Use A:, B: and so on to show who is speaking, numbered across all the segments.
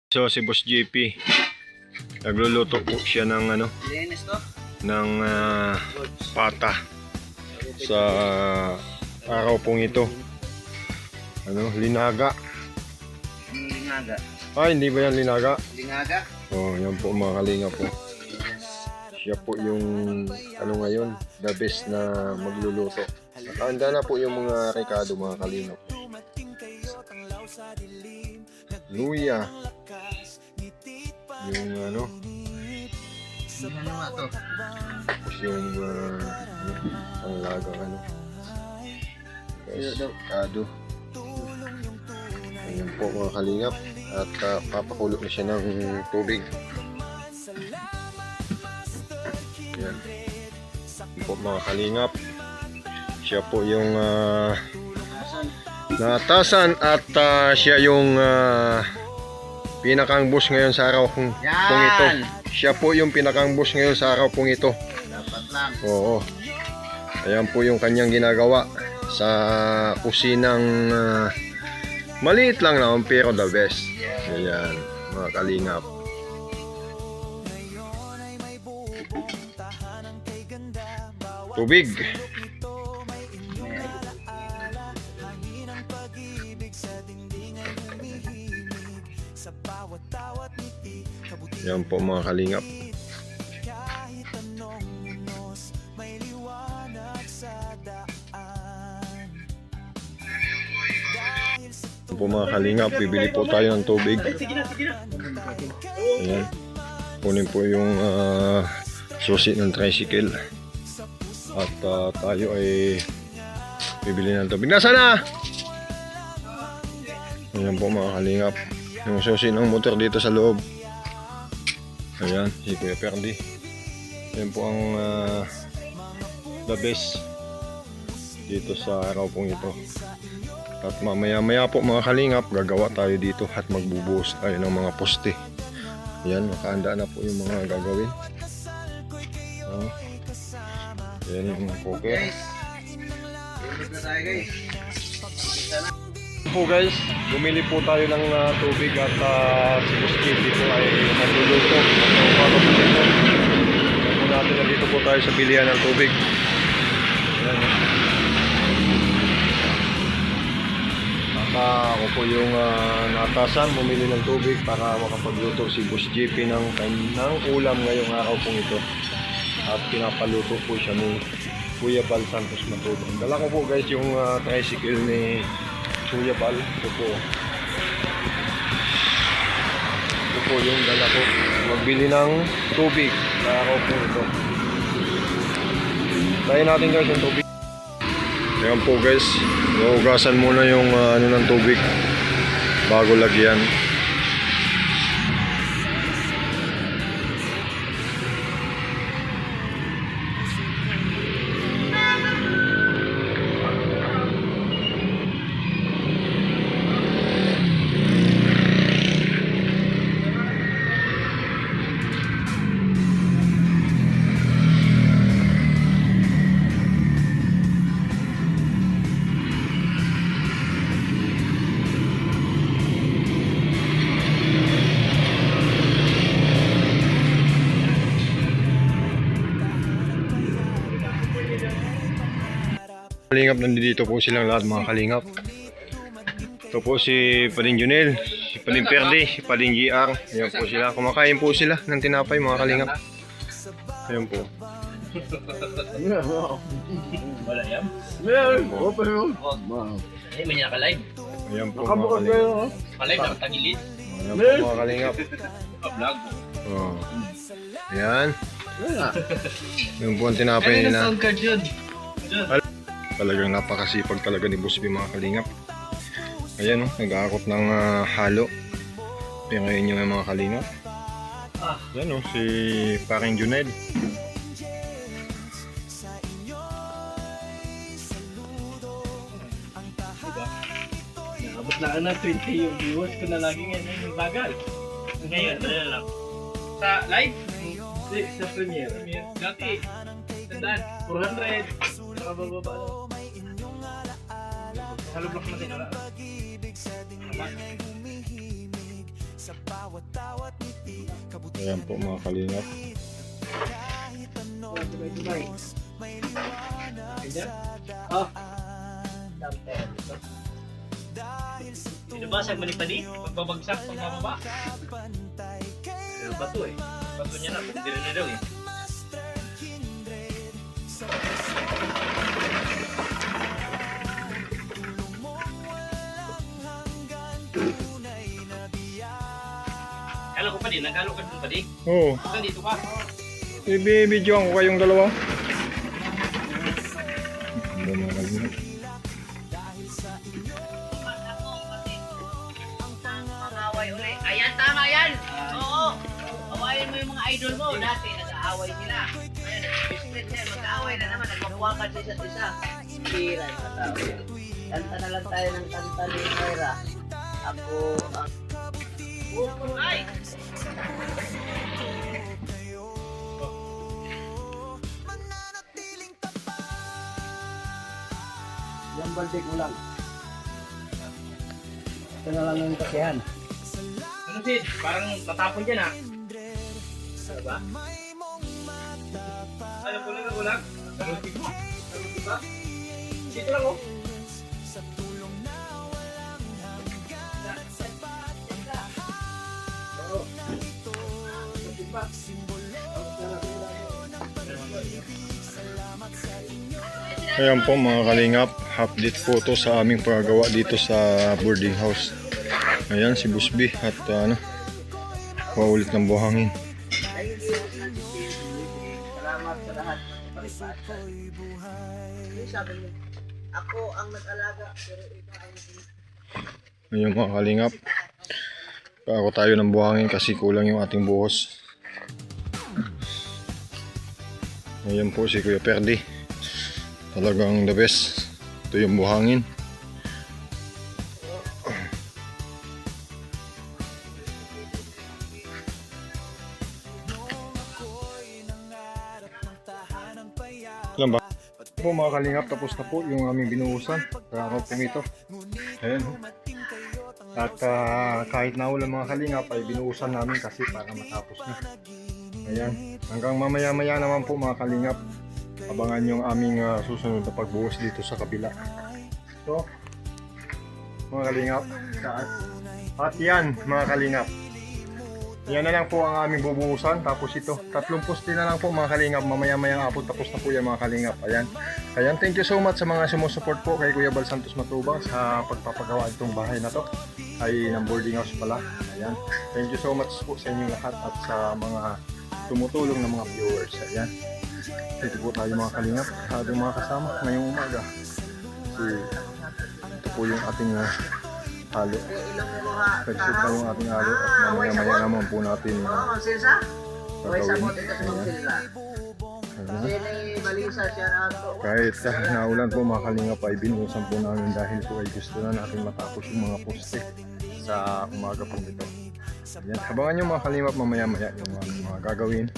A: So si Boss JP nagluluto po siya ng ng pata sa araw pong ito. Linaga.
B: Linaga.
A: Ay, hindi ba yan linaga?
B: Linaga.
A: Oh, yan po mga kalinga po. Siya po yung ngayon, the best na magluluto. Nakahanda na po yung mga rekado mga kalinga po. Luya. Yung
B: Nga to?
A: tapos yung panglagang rekado. Ayan po mga kalingap. At papakulo na siya ng tubig. Ayan. Ayan po mga kalingap. Siya po yung naatasan at siya yung pinakang boss ngayon sa araw pong ito. Siya po yung pinakang boss ngayon sa araw pong ito.
B: Dapat lang.
A: Oo. Ayan po yung kanyang ginagawa sa kusinang maliit lang naman pero the best. Ayan, mga kalingap. Tubig. Yan po mga kalingap. Yan po mga kalingap, bibili po tayo ng tubig. Ayan. Kunin po yung susi ng tricycle. At tayo ay bibili ng tubig. Nasaan na? Ayan po mga kalingap. Yung susi ng motor dito sa loob. Ayan, si Kuya Perdi. Ayan po ang the best dito sa araw pong ito. At mamaya po mga kalingap, gagawa tayo dito at magbubuhos tayo ng mga poste. Ayan, nakahanda na po yung mga gagawin. Ayan yung poker.
B: Guys, na tayo guys.
A: Po guys, bumili po tayo ng tubig at si Boss JP po ay nagluluto. So natin na dito po tayo sa bilihan ng tubig. Ayan. Ako po yung natasan, bumili ng tubig para makapagluto si Boss JP ng ulam ngayong araw pong ito. At pinapaluto po siya ni Kuya Bal Santos Matubang. Dala ko po guys yung tricycle ni Kuya Bal. Ito po yung dala ko. Magbili ng tubig sa araw po ito. Tayo natin guys yung tubig. Ayan po guys, hugasan muna yung ng tubig bago lagyan. Kalingap, nandito po silang lahat mga kalingap. Ito po si Pading Junel, si Pading Perdi, si Pading GR. Ayan po sila, kumakain po sila ng tinapay mga kalingap. Ayan po.
B: Wala yan?
A: Ayan po.
B: Ay, may naka-live.
A: Ayan po mga kalingap.
B: Ka-live na tagilid.
A: Ayan po mga kalingap.
B: Vlog.
A: Oh. Ayan. Ayan po ang tinapay nila.
B: Sound card yun.
A: Talagang napakasipag talaga ni Boss B mga kalingap. Ayan nag-aakot ng halo. Ayan ngayon yung mga kalingap. Ayan si Paring Junel.
B: Abot lang na 20 yung viewers ko na lagi ngayon yung bagal. Ngayon, lang. Sa live? Hindi, sa premiere. Dati, tandaan, 400. Nakabababa lang. Halo block natin, wala.
A: Ayan po mga kalingap.
B: Sabay-sabay. Ganyan? Oh. Binabasag manipadi? Pagbabagsak, pagbababa? Pero bato eh. Bato niya na, hindi rin na daw eh. Kala ko pa din, nagkalo ka dun pa din.
A: Oo.
B: Hanggang dito ka.
A: I-video ko kayong dalawa. Ano mga kalingap.
C: Mag-away uli. Ayan, tama yan! Oo! Awayin mo yung mga idol mo. Dati, nag-aaway sila. Ayan, nag-split na. Mag-aaway na naman. Nagpapuwakan sa isa't isa. Hira yung mga tao. Kanta na lang tayo ng kanta ni Myra. Ako, ay!
B: Yung balde kulang. Ito na lang yung kasihan. Ano Sid? Parang natapon dyan ah. Ano ba? Ano kulang? Nalutig mo? Nalutig ba? Dito lang oh. Oo. Nalutig ba?
A: Ayan po mga kalingap, update po to sa aming paggawa dito sa boarding house. Ayan si Busby at maulit ng buhangin.
C: Salamat sa lahat. Sabi mo, ako ang nag-alaga, pero iba ang
A: Ayan mga kalingap, ako tayo ng buhangin kasi kulang yung ating buhos. Ayan po si Kuya Perdi. Talagang the best. Ito yung buhangin. Alam ba? Po mga kalingap, tapos na po yung aming binuhusan. Kaya po ito. Ayan. At kahit naulan mga kalingap ay binuhusan namin kasi para matapos na. Ayan. Hanggang mamaya-maya naman po mga kalingap. Abangan yung aming susunod na pagbuhos dito sa kabila. So, mga kalingap, taas. At yan, mga kalingap. Yan na lang po ang aming bubuhusan. Tapos ito, 3 poste na lang po mga kalingap. Mamaya-maya apod tapos na po yan mga kalingap. Ayan. Ayan, thank you so much sa mga sumusupport po kay Kuya Bal Santos Matubang sa pagpapagawa itong bahay na to. Ay ng boarding house pala. Ayan. Thank you so much po sa inyo lahat at sa mga tumutulong na mga viewers. Ayan. Ito po tayo mga kalingap, ating mga kasama ngayong umaga. Ito po yung ating halo. Nag-shoot na yung ating halo at mamaya-maya naman po natin gagawin. Kahit naulan po mga kalingap ay binuhusan po namin dahil po ay gusto na natin matapos yung mga poste sa umaga po nito. Ayan. Abangan nyo mga kalingap mamaya-maya yung mga gagawin.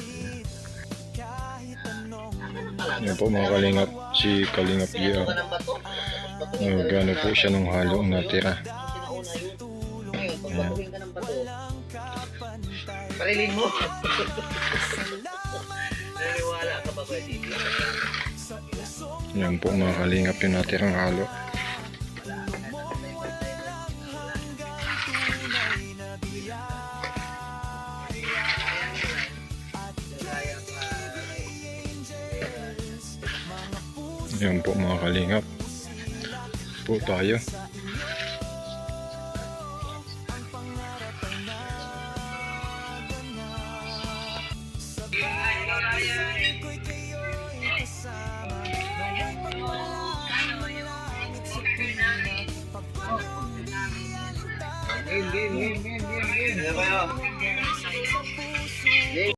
A: Yan po mga kalingap, si Kalingap Gia. Gano po siya nung halo ang natira. Ayan.
C: Parilin mo. Naniwala ka ba pwede?
A: Yan po mga kalingap yung natirang halo. Yan po mga kalingap. Po tayo.
B: Game. Ano ba yun?